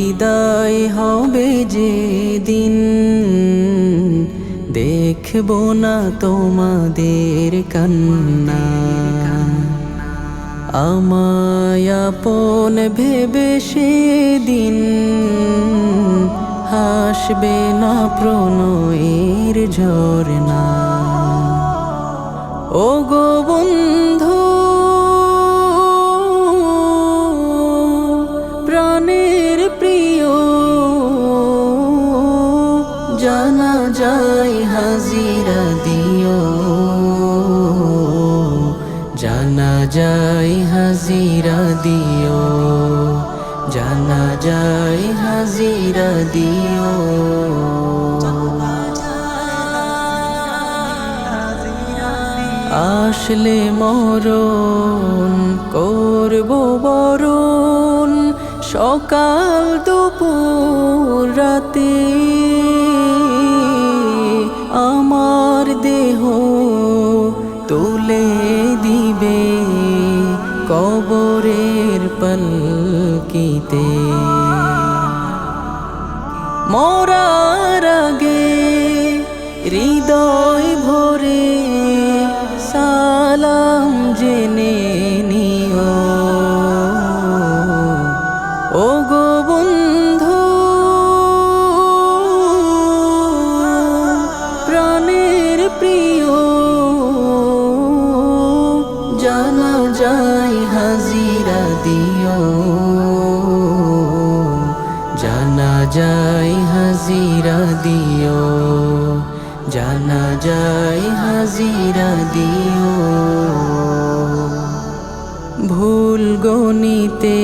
বিদায় হবে যে দিন, দেখব না তোমাদের কান্না। আমায় আপন ভেবে সেদিন হাসবে না প্রণয়ের ঝরনা। ও গো বন্ধু, প্রাণের প্রিয়, জানা যায় হাজিরা দিও, জানা যায় হাজিরা দিও, জানা যায় হাজিরা দিও। আসলে মরণ করব বরণ, সকাল দুপুর রাতে আমার দেহ তুলে দিবে কবরের পালকিতে। মরার আগে হৃদয় ভরে সালাম জেনে নিও। ও গো বন্ধু, প্রাণের প্রিয়, জানা যায় হাজিরা দিও, জানা যায় হাজিরা দিও, জানা যায় হাজিরা দিও। ভুল গণিতে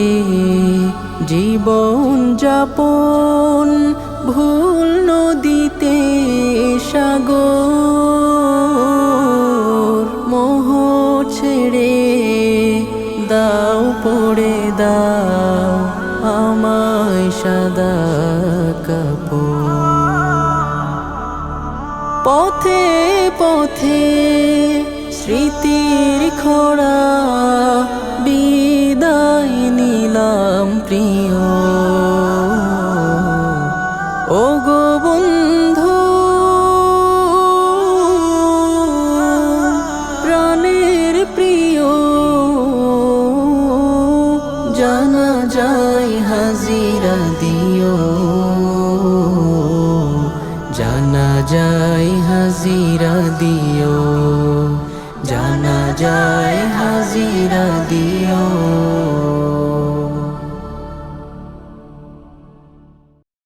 জীবন যাপন, ভুল নদীতে সাগর, মোহ ছেড়ে দাও পড়ে দাও আমায় সাদা কাপড়। পথে পথে স্মৃতির খরা, বিদায় নিলাম প্রিয়। ও গো বন্ধু, প্রাণের প্রিয়, জানা যায় হাজিরা দিও, জানা যায় হাজিরা দিও, জানা যায় হাজিরা দিও।